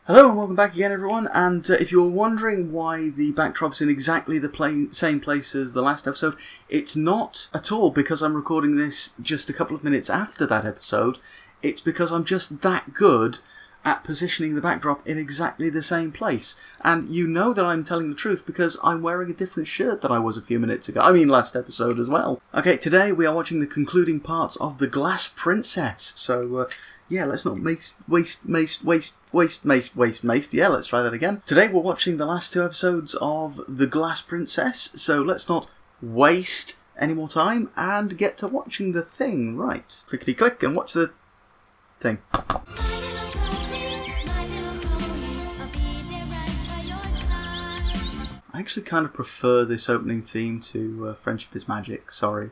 Hello and welcome back again everyone, and if you're wondering why the backdrop's in exactly the same place as the last episode, it's not at all because I'm recording this just a couple of minutes after that episode. It's because I'm just that good at positioning the backdrop in exactly the same place. And you know that I'm telling the truth because I'm wearing a different shirt than I was a few minutes ago. I mean last episode as well. Okay, today we are watching the concluding parts of The Glass Princess. So, yeah, let's not waste. Yeah, let's try that again. Today we're watching the last two episodes of The Glass Princess, so let's not waste any more time and get to watching the thing. Right. Clickety click and watch the thing. I actually kind of prefer this opening theme to Friendship is Magic, sorry.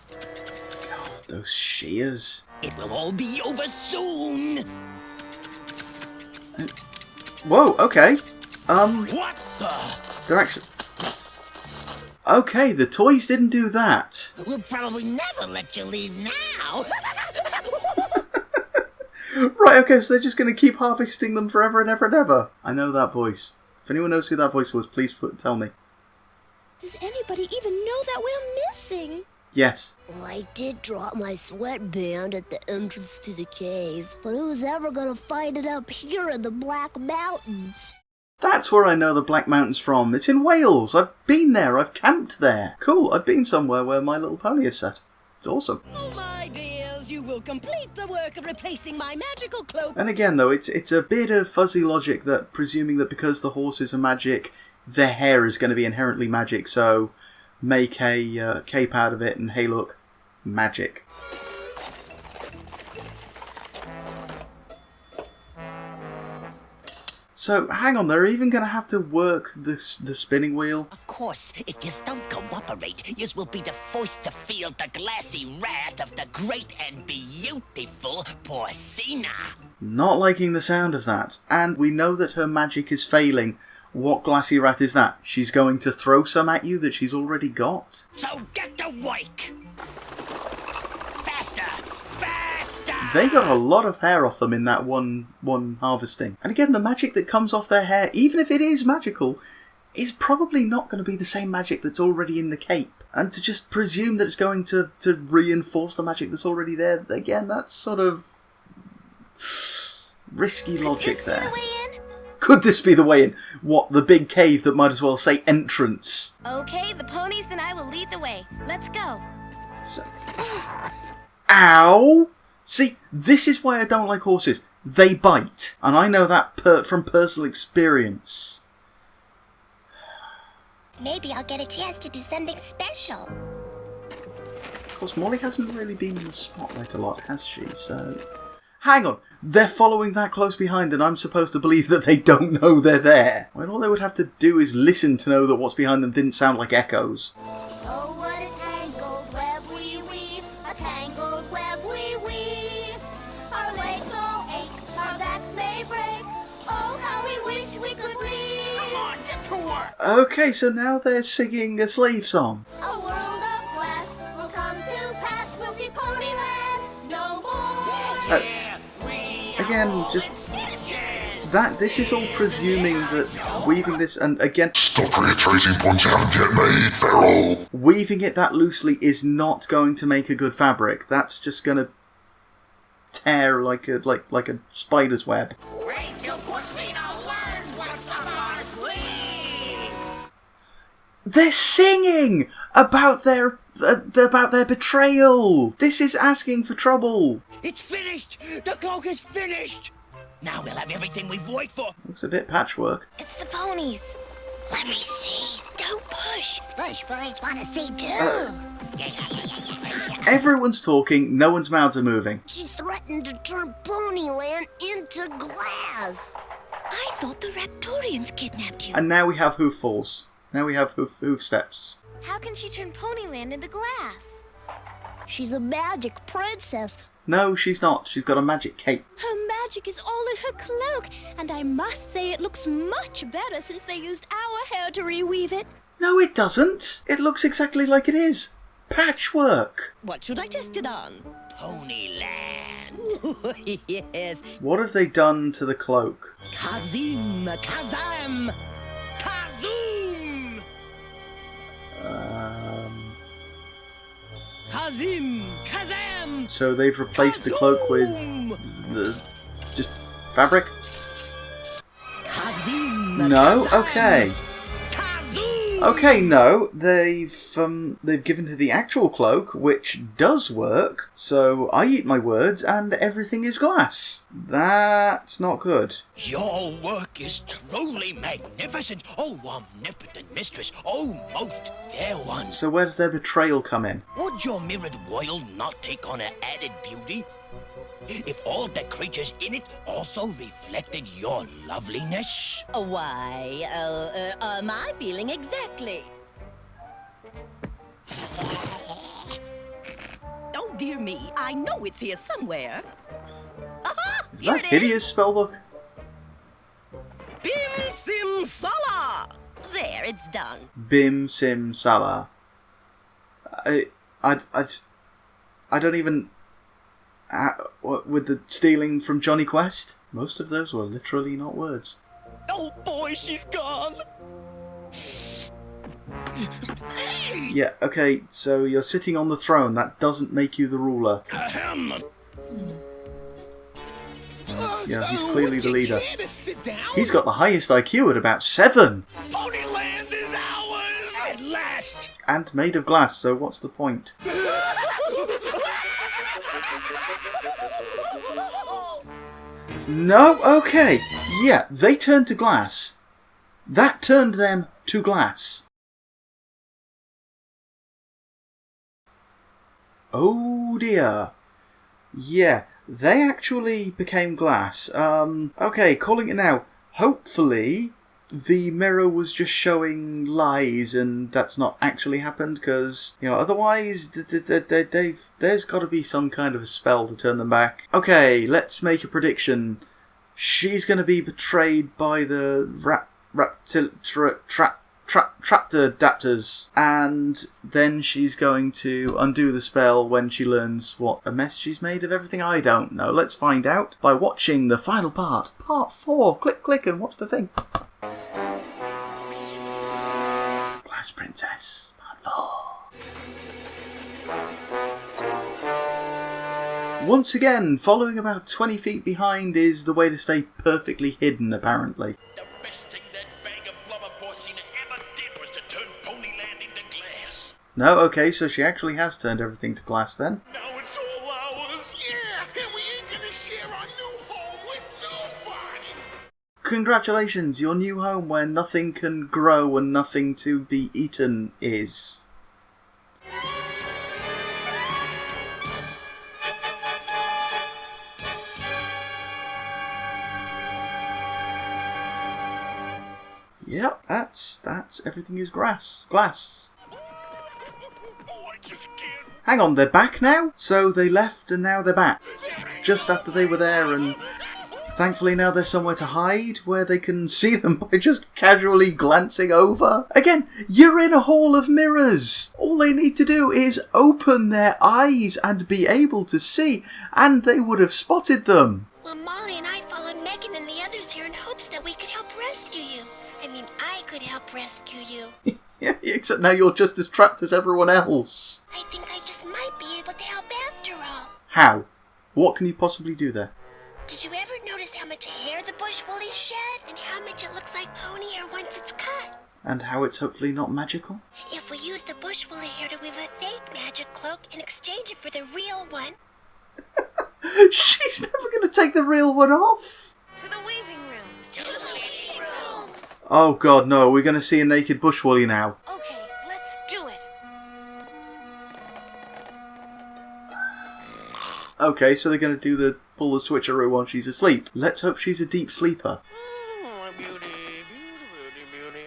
God, those shears. It will all be over soon. Whoa, okay. What the? They're actually... Okay, the toys didn't do that. We'll probably never let you leave now. Right, okay, so they're just going to keep harvesting them forever and ever and ever. I know that voice. If anyone knows who that voice was, please tell me. Does anybody even know that we're missing? Yes. Well, I did drop my sweatband at the entrance to the cave, but who's ever gonna find it up here in the Black Mountains? That's where I know the Black Mountain's from. It's in Wales. I've been there. I've camped there. Cool, I've been somewhere where My Little Pony is set. It's awesome. Oh, my dears, you will complete the work of replacing my magical cloak. And again, though, it's a bit of fuzzy logic that presuming that because the horses are magic, their hair is going to be inherently magic, so make a cape out of it and hey look, magic. So, hang on, they're even going to have to work the spinning wheel? Of course, if you don't cooperate, you will be the first to feel the glassy wrath of the great and beautiful Porcina. Not liking the sound of that. And we know that her magic is failing. What glassy wrath is that? She's going to throw some at you that she's already got? So get to work! Faster! Faster! They got a lot of hair off them in that one harvesting. And again, the magic that comes off their hair, even if it is magical, is probably not going to be the same magic that's already in the cape. And to just presume that it's going to reinforce the magic that's already there, again, that's sort of risky logic there. Could this be the way in? What, the big cave that might as well say entrance? Okay, the ponies and I will lead the way. Let's go. So, ow! See, this is why I don't like horses. They bite. And I know that from personal experience. Maybe I'll get a chance to do something special. Of course, Molly hasn't really been in the spotlight a lot, has she? So... Hang on, they're following that close behind and I'm supposed to believe that they don't know they're there. Well, all they would have to do is listen to know that what's behind them didn't sound like echoes. Oh, what a tangled web we weave, a tangled web we weave. Our legs all ache, our backs may break. Oh, how we wish we could leave. Come on, get to work! Okay, so now they're singing a slave song. A world of glass will come to pass. We'll see Ponyland no more. Again, just that this is all presuming that weaving this, and again, Stop reiterating points you haven't yet made, Feral. Weaving it that loosely is not going to make a good fabric. That's just going to tear like a spider's web. Wait till Porcina learns what's up our sleeves! They're singing about their betrayal. This is asking for trouble. It's finished! The cloak is finished! Now we'll have everything we've worked for. It's a bit patchwork. It's the ponies. Let me see. Don't push. Bush boys want to see too. Everyone's talking, no one's mouths are moving. She threatened to turn Ponyland into glass. I thought the Raptorians kidnapped you. And now we have hoof falls. Now we have hoof steps. How can she turn Ponyland into glass? She's a magic princess. No, she's not. She's got a magic cape. Her magic is all in her cloak, and I must say it looks much better since they used our hair to reweave it. No, it doesn't. It looks exactly like it is. Patchwork! What should I test it on? Ponyland. Yes. What have they done to the cloak? Kazim. Kazam. Kazoom. Kazim. Kazam. So they've replaced the cloak with the just fabric? Kazim. No? Kazam. Okay. Kazoom. Okay, no, they've given her the actual cloak, which does work. So I eat my words, and everything is glass. That's not good. Your work is truly magnificent, oh omnipotent mistress, oh most fair one. So where does their betrayal come in? Would your mirrored world not take on an added beauty if all the creatures in it also reflected your loveliness? Why, my feeling exactly. Oh, dear me. I know it's here somewhere. Aha! Is Here that it hideous spellbook? Bim Sim Sala! There, it's done. Bim Sim Salah. I don't even... with the stealing from Johnny Quest? Most of those were literally not words. Oh boy, she's gone. Yeah, okay, so you're sitting on the throne. That doesn't make you the ruler. Ahem. You know, he's clearly the leader. Sit down. He's got the highest IQ at about 7! Ponyland is ours at last. And made of glass, so what's the point? No? Okay. Yeah, they turned to glass. That turned them to glass. Oh dear. Yeah, they actually became glass. Okay, calling it now. Hopefully, the mirror was just showing lies and that's not actually happened, because, you know, otherwise, there's got to be some kind of a spell to turn them back. Okay, let's make a prediction. She's going to be betrayed by the Traptodaptors, and then she's going to undo the spell when she learns what a mess she's made of everything. I don't know. Let's find out by watching the final part, part 4. Click, click, and watch the thing. Glass Princess, part 4. Once again, following about 20 feet behind is the way to stay perfectly hidden, apparently. The best thing that bag of blubber porcina ever did was to turn Ponyland into glass. No, okay, so she actually has turned everything to glass then. Now it's all ours. Yeah, and we ain't gonna share our new home with nobody. Congratulations, your new home where nothing can grow and nothing to be eaten is. Yep, that's everything is glass. Oh, I just can't. Hang on, they're back now? So they left and now they're back. Just after they were there, and thankfully now there's somewhere to hide where they can see them by just casually glancing over. Again, you're in a hall of mirrors. All they need to do is open their eyes and be able to see, and they would have spotted them. Well, Molly and I followed Megan and the others here in hopes that we could help rescue you. I mean, I could help rescue you. Yeah, except now you're just as trapped as everyone else. I think I just might be able to help after all. How? What can you possibly do there? Did you ever notice how much hair the bush woolies shed? And how much it looks like pony hair once it's cut? And how it's hopefully not magical? If we use the bush woolly hair to weave a fake magic cloak and exchange it for the real one... She's never going to take the real one off! To the weaving room. To the weaving room! Oh god, no, we're going to see a naked bush woolly now. Okay, let's do it. Okay, so they're going to do the pull the switcheroo while she's asleep. Let's hope she's a deep sleeper.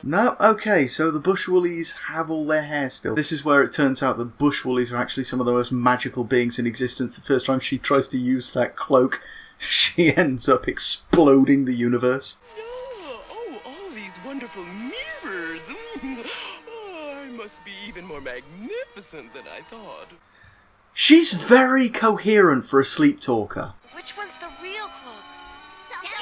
No, okay, so the bush woolies have all their hair still. This is where it turns out that bush woolies are actually some of the most magical beings in existence. The first time she tries to use that cloak, she ends up exploding the universe. Oh, all these wonderful mirrors. Oh, I must be even more magnificent than I thought. She's very coherent for a sleep talker. Which one's the real cloak?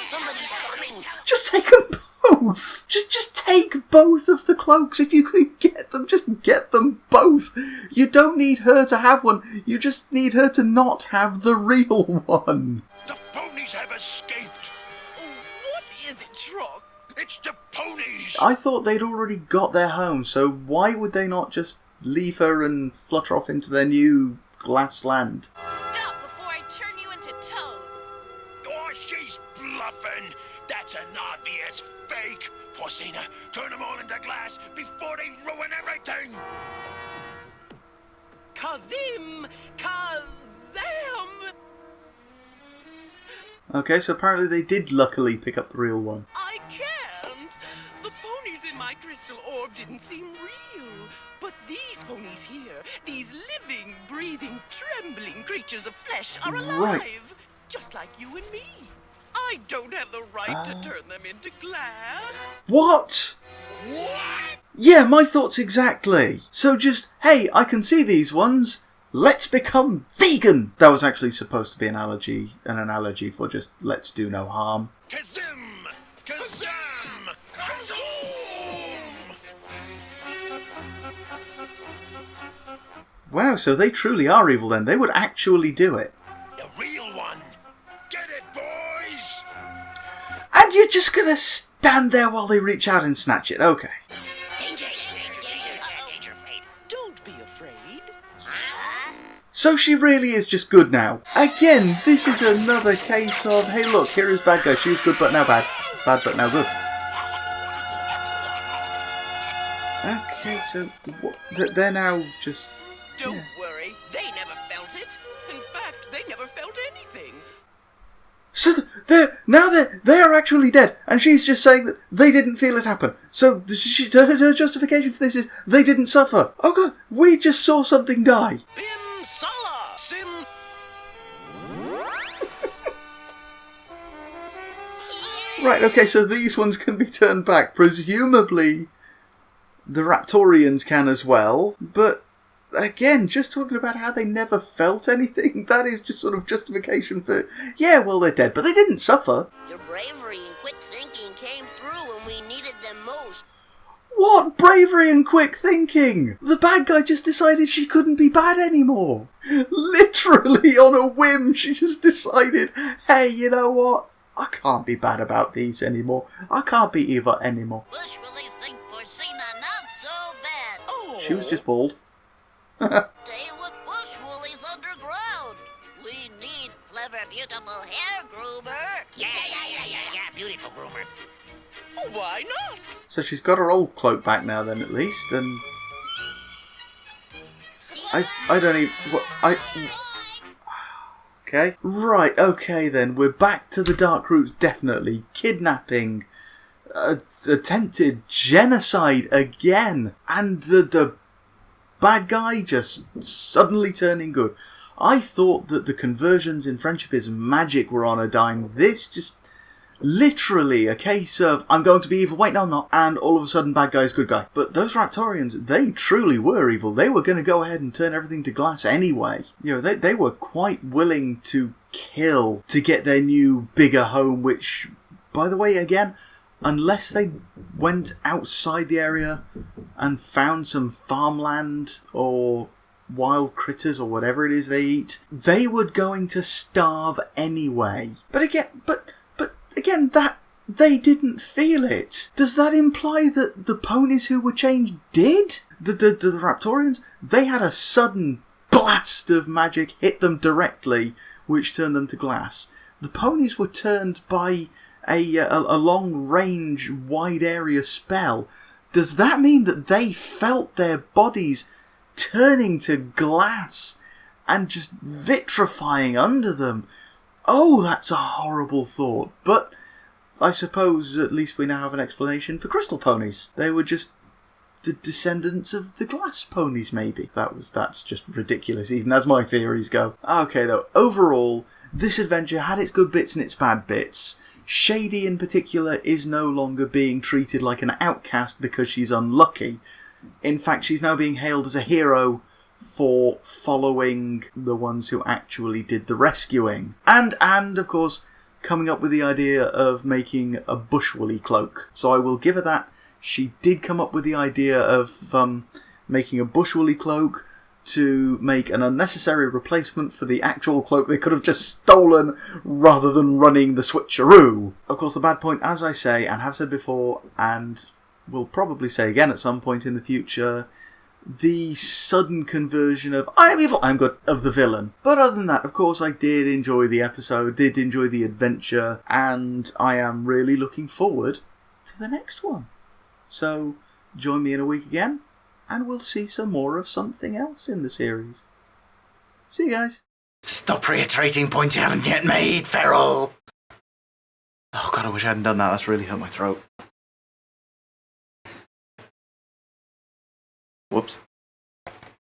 Somebody's coming. Just take them both! Just take both of the cloaks. If you can get them, just get them both. You don't need her to have one. You just need her to not have the real one. The ponies have escaped. What is it, Truck? It's the ponies. I thought they'd already got their home, so why would they not just leave her and flutter off into their new glass land? Stop before I turn you into toads. Oh, she's bluffing. That's an obvious fake. Porcina, turn them all into glass before they ruin everything. Kazim! Kazam! Okay, so apparently they did luckily pick up the real one. I can't! The ponies in my crystal orb didn't seem real. But these ponies here, these living, breathing, trembling creatures of flesh are alive. Right. Just like you and me. I don't have the right to turn them into glass. What? What? Yeah, my thoughts exactly. So just, hey, I can see these ones. Let's become vegan. That was actually supposed to be an analogy for just let's do no harm. Kazim! Kazam! Kazoom! Wow, so they truly are evil then. They would actually do it. The real one. Get it, boys! And you're just gonna stand there while they reach out and snatch it. Okay. Danger, danger, danger, danger, afraid. Don't be afraid. So she really is just good now. Again, this is another case of, hey look, here is bad guy. She's good but now bad. Bad but now good. Okay, so they're now just... Don't worry, they never felt it. In fact, they never felt anything. So they are actually dead, and she's just saying that they didn't feel it happen. So her justification for this is they didn't suffer. Oh god, we just saw something die. Bim Sala! Sim... Right, okay, so these ones can be turned back. Presumably the Raptorians can as well, but again, just talking about how they never felt anything, that is just sort of justification for, yeah, well, they're dead, but they didn't suffer. Your bravery and quick thinking came through when we needed them most. What bravery and quick thinking? The bad guy just decided she couldn't be bad anymore. Literally on a whim, she just decided, hey, you know what? I can't be bad about these anymore. I can't be evil anymore. Bush Willies think Porcina not so bad. Oh. She was just bald. Stay with Bush Woolies underground. We need clever, beautiful hair groomer. Yeah, beautiful groomer. Oh, why not? So she's got her old cloak back now then at least, and... I don't even... Okay. Right, okay then. We're back to the dark roots, definitely. Kidnapping. Attempted genocide again. And the bad guy just suddenly turning good. I thought that the conversions in Friendship is Magic were on a dime. This just... literally a case of, I'm going to be evil, wait no I'm not, and all of a sudden bad guy's good guy. But those Raptorians, they truly were evil. They were going to go ahead and turn everything to glass anyway. You know, they were quite willing to kill to get their new, bigger home, which, by the way, again, unless they went outside the area and found some farmland or wild critters or whatever it is they eat, they were going to starve anyway. But again, that they didn't feel it. Does that imply that the ponies who were changed did? The Raptorians, they had a sudden blast of magic hit them directly, which turned them to glass. The ponies were turned by a long-range, wide-area spell. Does that mean that they felt their bodies turning to glass and just vitrifying under them? Oh, that's a horrible thought. But I suppose at least we now have an explanation for crystal ponies. They were just the descendants of the glass ponies, maybe. That's just ridiculous, even as my theories go. Okay, though, overall, this adventure had its good bits and its bad bits. Shady, in particular, is no longer being treated like an outcast because she's unlucky. In fact, she's now being hailed as a hero for following the ones who actually did the rescuing. And of course, coming up with the idea of making a bushwoolly cloak. So I will give her that. She did come up with the idea of making a bushwoolly cloak to make an unnecessary replacement for the actual cloak they could have just stolen rather than running the switcheroo. Of course, the bad point, as I say, and have said before, and will probably say again at some point in the future, the sudden conversion of I am evil, I'm good, of the villain. But other than that, of course, I did enjoy the episode, did enjoy the adventure, and I am really looking forward to the next one. So, join me in a week again, and we'll see some more of something else in the series. See you guys. Stop reiterating points you haven't yet made, Feral! Oh god, I wish I hadn't done that. That's really hurt my throat. Whoops.